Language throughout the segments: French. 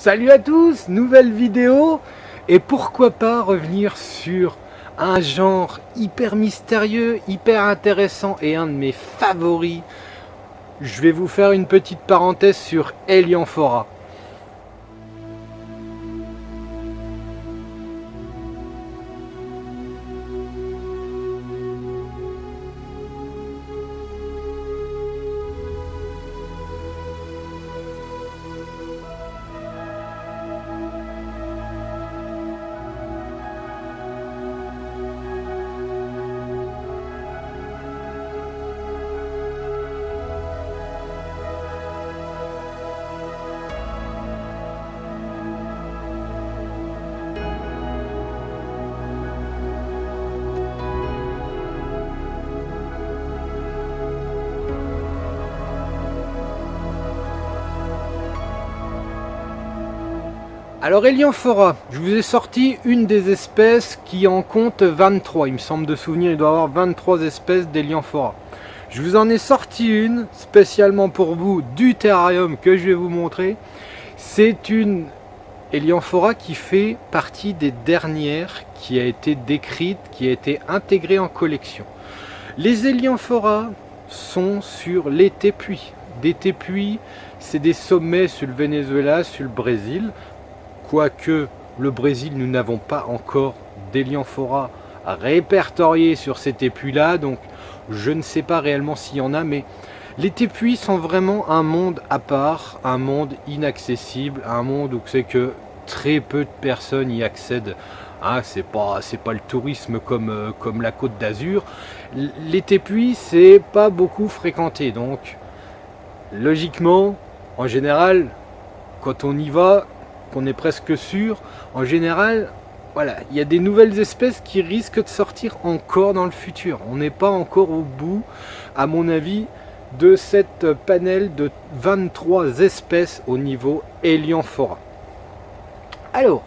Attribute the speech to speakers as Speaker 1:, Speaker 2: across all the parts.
Speaker 1: Salut à tous, nouvelle vidéo. Et pourquoi pas revenir sur un genre hyper mystérieux, hyper intéressant et un de mes favoris. Je vais vous faire une petite parenthèse sur Helianthora. Alors Helianthora, je vous ai sorti une des espèces qui en compte 23. Il me semble de souvenir, il doit y avoir 23 espèces d'Helianthora. Je vous en ai sorti une spécialement pour vous du terrarium que je vais vous montrer. C'est une Helianthora qui fait partie des dernières qui a été décrite, qui a été intégrée en collection. Les Helianthora sont sur les tépuis. Des tépuis, c'est des sommets sur le Venezuela, sur le Brésil. Quoique le Brésil, nous n'avons pas encore d'Helianthora répertoriés sur ces tépuis-là, donc je ne sais pas réellement s'il y en a, mais les tépuis sont vraiment un monde à part, un monde inaccessible, un monde où c'est que très peu de personnes y accèdent. Hein, c'est pas le tourisme comme la Côte d'Azur. Les tépuis, c'est pas beaucoup fréquenté, donc logiquement, en général, quand on y va, qu'on est presque sûr, en général, voilà, il y a des nouvelles espèces qui risquent de sortir encore dans le futur. On n'est pas encore au bout, à mon avis, de cette panel de 23 espèces au niveau Helianthora. Alors,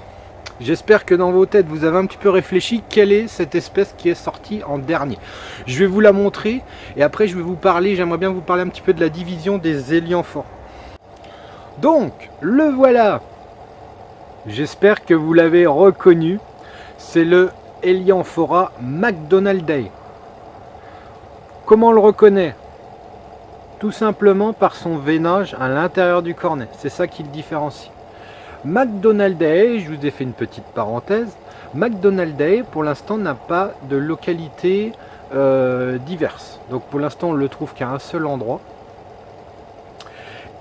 Speaker 1: j'espère que dans vos têtes, vous avez un petit peu réfléchi quelle est cette espèce qui est sortie en dernier. Je vais vous la montrer et après je vais vous parler, j'aimerais bien vous parler un petit peu de la division des Helianthora. Donc, le voilà. J'espère que vous l'avez reconnu, c'est le Helianthora macdonaldae. Comment on le reconnaît? Tout simplement par son veinage à l'intérieur du cornet, c'est ça qui le différencie. Macdonaldae, je vous ai fait une petite parenthèse, Macdonaldae pour l'instant n'a pas de localité diverse. Donc pour l'instant on le trouve qu'à un seul endroit.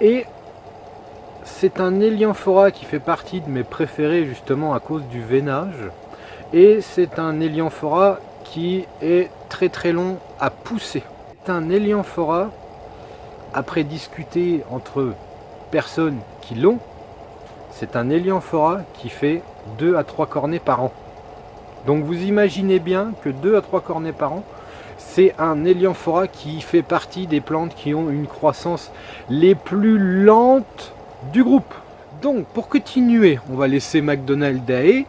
Speaker 1: Et c'est un Helianthora qui fait partie de mes préférés justement à cause du veinage. Et c'est un Helianthora qui est très très long à pousser. C'est un Helianthora, après discuter entre personnes qui l'ont, c'est un Helianthora qui fait 2 à 3 cornets par an. Donc vous imaginez bien que 2 à 3 cornets par an, c'est un Helianthora qui fait partie des plantes qui ont une croissance les plus lentes du groupe. Donc pour continuer, on va laisser Macdonaldae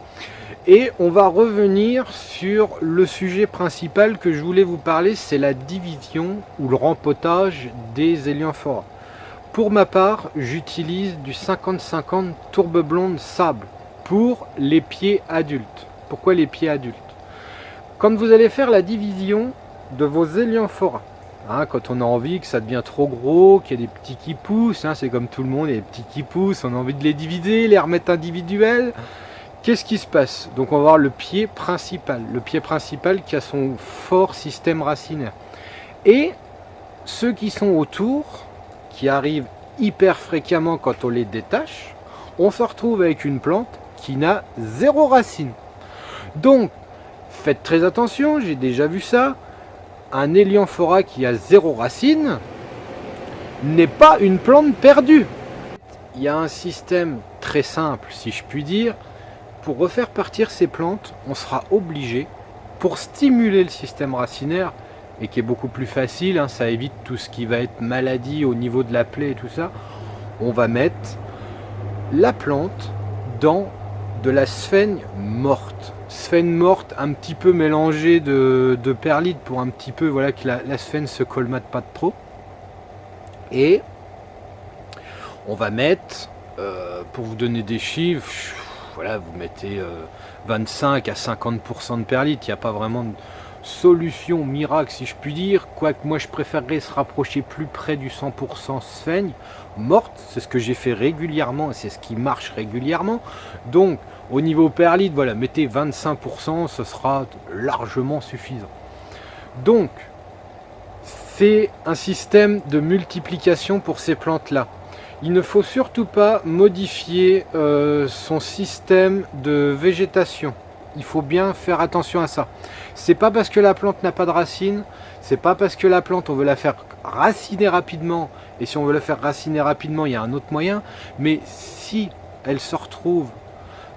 Speaker 1: et on va revenir sur le sujet principal que je voulais vous parler, c'est la division ou le rempotage des Helianthora. Pour ma part, j'utilise du 50-50 tourbe blonde sable pour les pieds adultes. Pourquoi les pieds adultes? Quand vous allez faire la division de vos Helianthora, hein, quand on a envie que ça devient trop gros, qu'il y a des petits qui poussent, hein, c'est comme tout le monde, il y a des petits qui poussent, on a envie de les diviser, les remettre individuels. Qu'est-ce qui se passe? Donc on va voir le pied principal qui a son fort système racinaire. Et ceux qui sont autour, qui arrivent hyper fréquemment quand on les détache, on se retrouve avec une plante qui n'a 0 racine. Donc faites très attention, j'ai déjà vu ça. Un Helianthora qui a 0 racine n'est pas une plante perdue. Il y a un système très simple, si je puis dire. Pour refaire partir ces plantes, on sera obligé, pour stimuler le système racinaire, et qui est beaucoup plus facile, hein, ça évite tout ce qui va être maladie au niveau de la plaie et tout ça, on va mettre la plante dans de la sphène morte. Sphène morte un petit peu mélangée de perlite pour un petit peu, voilà, que la sphène se colmate pas de trop. Et on va mettre Pour vous donner des chiffres, voilà, vous mettez 25 à 50% de perlite. Il n'y a pas vraiment de solution miracle, si je puis dire. Quoique moi, je préférerais se rapprocher plus près du 100% sphaigne morte. C'est ce que j'ai fait régulièrement et c'est ce qui marche régulièrement. Donc, au niveau perlite, voilà, mettez 25%, ce sera largement suffisant. Donc, c'est un système de multiplication pour ces plantes-là. Il ne faut surtout pas modifier son système de végétation. Il faut bien faire attention à ça. C'est pas parce que la plante n'a pas de racines, c'est pas parce que la plante on veut la faire raciner rapidement, et si on veut la faire raciner rapidement, il y a un autre moyen, mais si elle se retrouve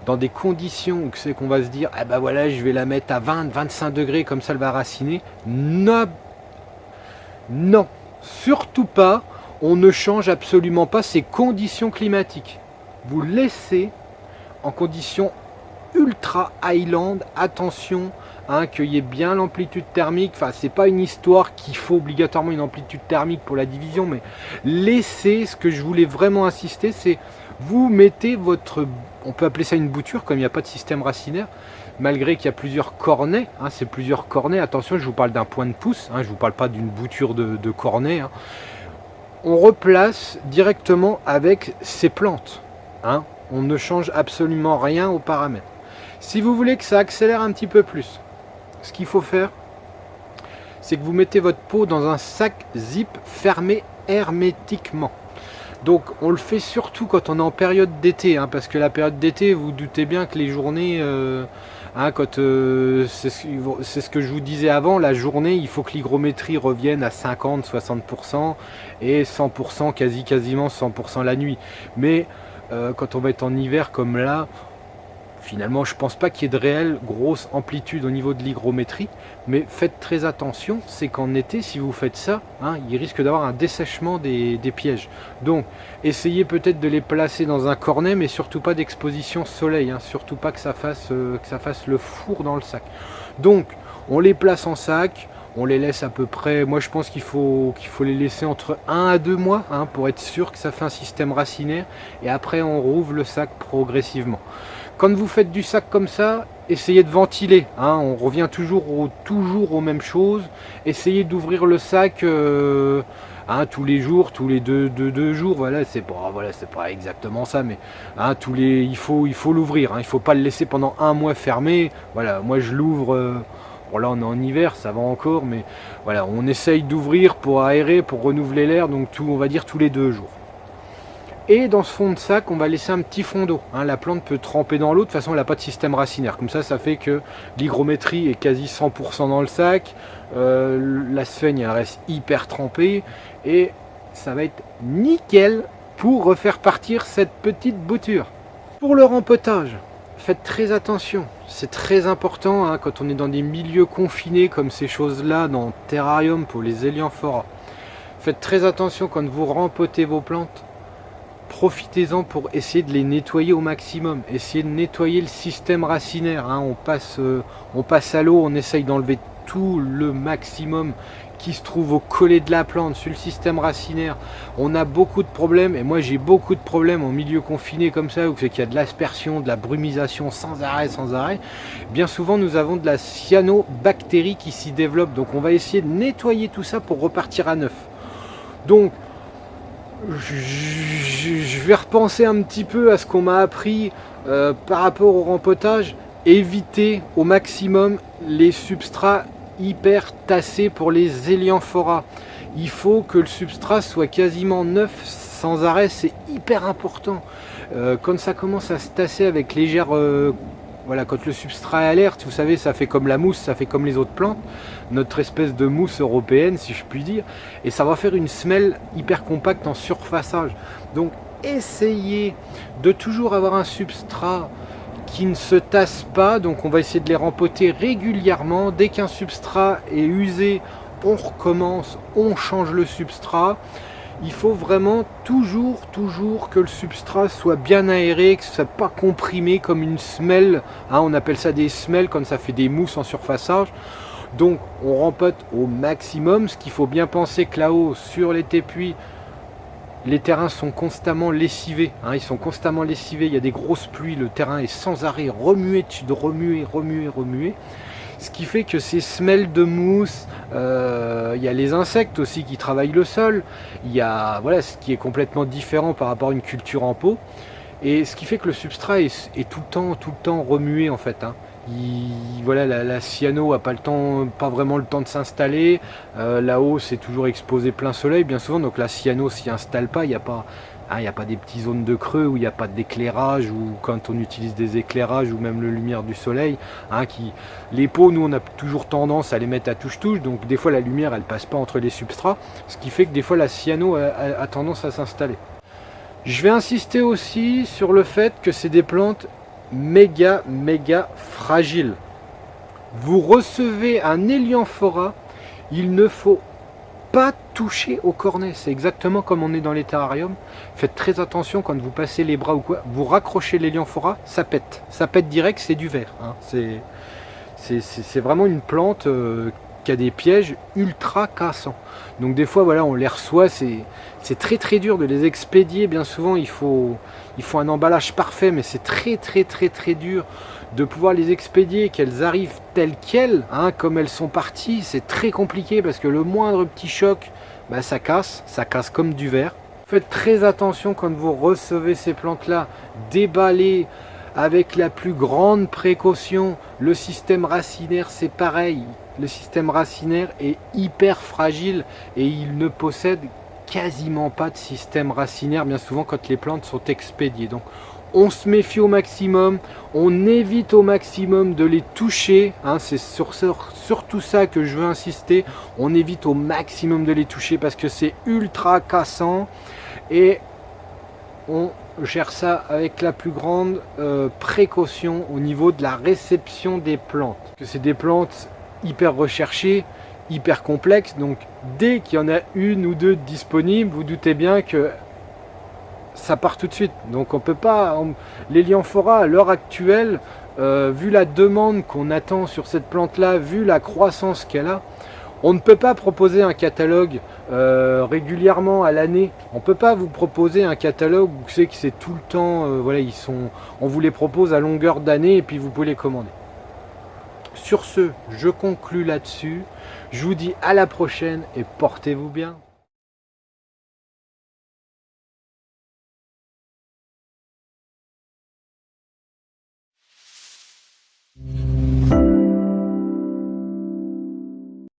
Speaker 1: dans des conditions où c'est qu'on va se dire ah ben voilà, je vais la mettre à 20-25 degrés comme ça elle va raciner, non, surtout pas. On ne change absolument pas ces conditions climatiques. Vous laissez en conditions ultra highland, attention qu'il y ait bien l'amplitude thermique. Enfin, c'est pas une histoire qu'il faut obligatoirement une amplitude thermique pour la division, mais laissez, ce que je voulais vraiment insister, c'est vous mettez votre, on peut appeler ça une bouture, comme il n'y a pas de système racinaire, malgré qu'il y a plusieurs cornets, c'est plusieurs cornets, attention, je vous parle d'un point de pouce, je vous parle pas d'une bouture de cornet, on replace directement avec ces plantes. On ne change absolument rien aux paramètres. Si vous voulez que ça accélère un petit peu plus, ce qu'il faut faire, c'est que vous mettez votre pot dans un sac zip fermé hermétiquement. Donc on le fait surtout quand on est en période d'été, parce que la période d'été, vous doutez bien que les journées... c'est ce que je vous disais avant, la journée, il faut que l'hygrométrie revienne à 50-60% et 100%, quasiment 100% la nuit. Mais quand on va être en hiver comme là, finalement, je pense pas qu'il y ait de réelle grosse amplitude au niveau de l'hygrométrie, mais faites très attention, c'est qu'en été, si vous faites ça, il risque d'avoir un dessèchement des pièges. Donc, essayez peut-être de les placer dans un cornet, mais surtout pas d'exposition soleil, surtout pas que ça fasse le four dans le sac. Donc, on les place en sac, on les laisse à peu près, moi je pense qu'il faut les laisser entre 1 à 2 mois, pour être sûr que ça fait un système racinaire, et après on rouvre le sac progressivement. Quand vous faites du sac comme ça, essayez de ventiler. On revient toujours aux mêmes choses. Essayez d'ouvrir le sac tous les jours, tous les deux jours. Voilà, c'est pas exactement ça, mais il faut l'ouvrir. Il ne faut pas le laisser pendant un mois fermé. Voilà, moi je l'ouvre. Bon, là on est en hiver, ça va encore, mais voilà, on essaye d'ouvrir pour aérer, pour renouveler l'air. Donc on va dire tous les 2 jours. Et dans ce fond de sac, on va laisser un petit fond d'eau. La plante peut tremper dans l'eau, de toute façon elle n'a pas de système racinaire. Comme ça fait que l'hygrométrie est quasi 100% dans le sac. La sphaigne elle reste hyper trempée. Et ça va être nickel pour refaire partir cette petite bouture. Pour le rempotage, faites très attention. C'est très important quand on est dans des milieux confinés comme ces choses-là, dans le terrarium pour les Elianthora. Faites très attention quand vous rempotez vos plantes. Profitez-en pour essayer de les nettoyer au maximum, essayez de nettoyer le système racinaire, on passe à l'eau, on essaye d'enlever tout le maximum qui se trouve au collet de la plante, sur le système racinaire. On a beaucoup de problèmes, et moi j'ai beaucoup de problèmes en milieu confiné comme ça, où c'est qu'il y a de l'aspersion, de la brumisation sans arrêt. Bien souvent nous avons de la cyanobactérie qui s'y développe, donc on va essayer de nettoyer tout ça pour repartir à neuf. Donc je vais repenser un petit peu à ce qu'on m'a appris par rapport au rempotage. Éviter au maximum les substrats hyper tassés pour les Elianthora. Il faut que le substrat soit quasiment neuf sans arrêt, c'est hyper important. Quand ça commence à se tasser avec légère... quand le substrat est alerte, vous savez, ça fait comme la mousse, ça fait comme les autres plantes, notre espèce de mousse européenne, si je puis dire, et ça va faire une semelle hyper compacte en surfaçage. Donc, essayez de toujours avoir un substrat qui ne se tasse pas, donc on va essayer de les rempoter régulièrement. Dès qu'un substrat est usé, on recommence, on change le substrat. Il faut vraiment toujours que le substrat soit bien aéré, que ce soit pas comprimé comme une semelle. On appelle ça des semelles quand ça fait des mousses en surfaçage. Donc on rempote au maximum. Ce qu'il faut bien penser que là-haut, sur les tépuis, les terrains sont constamment lessivés, hein, ils sont constamment lessivés, il y a des grosses pluies, le terrain est sans arrêt remué, remué. Ce qui fait que ces semelles de mousse, il y a les insectes aussi qui travaillent le sol, il y a voilà, ce qui est complètement différent par rapport à une culture en pot. Et ce qui fait que le substrat est tout le temps remué en fait, hein. Voilà, la cyano a pas vraiment le temps de s'installer. Là-haut, c'est toujours exposé plein soleil, bien souvent. Donc la cyano s'y installe pas. Il n'y a pas, hein, il y a pas des petites zones de creux où il n'y a pas d'éclairage, ou quand on utilise des éclairages ou même la lumière du soleil. Hein, les pots, nous, on a toujours tendance à les mettre à touche-touche. Donc des fois, la lumière, elle passe pas entre les substrats, ce qui fait que des fois, la cyano a tendance à s'installer. Je vais insister aussi sur le fait que c'est des plantes méga fragiles. Vous recevez un Helianthera, il ne faut pas toucher au cornet. C'est exactement comme on est dans les terrariums. Faites très attention quand vous passez les bras ou quoi. Vous raccrochez l'Helianthera, ça pète. Ça pète direct, c'est du verre, hein. C'est vraiment une plante qui a des pièges ultra cassants. Donc des fois, voilà, on les reçoit, c'est très dur de les expédier. Bien souvent, il faut un emballage parfait, mais c'est très dur de pouvoir les expédier, qu'elles arrivent telles quelles, hein, comme elles sont parties. C'est très compliqué parce que le moindre petit choc, bah, ça casse comme du verre. Faites très attention quand vous recevez ces plantes-là, déballez avec la plus grande précaution. Le système racinaire, c'est pareil. Le système racinaire est hyper fragile et il ne possède quasiment pas de système racinaire, bien souvent quand les plantes sont expédiées. Donc on se méfie au maximum, on évite au maximum de les toucher, hein, c'est surtout ça que je veux insister. On évite au maximum de les toucher parce que c'est ultra cassant et on gère ça avec la plus grande précaution au niveau de la réception des plantes. C'est des plantes hyper recherchées, hyper complexes, donc dès qu'il y en a une ou deux disponibles, vous doutez bien que ça part tout de suite. Donc on peut pas, l'Helianthera à l'heure actuelle, vu la demande qu'on attend sur cette plante là, vu la croissance qu'elle a, on ne peut pas proposer un catalogue régulièrement à l'année. On ne peut pas vous proposer un catalogue où c'est que c'est tout le temps, voilà, on vous les propose à longueur d'année et puis vous pouvez les commander. Sur ce, je conclus là-dessus. Je vous dis à la prochaine et portez-vous bien.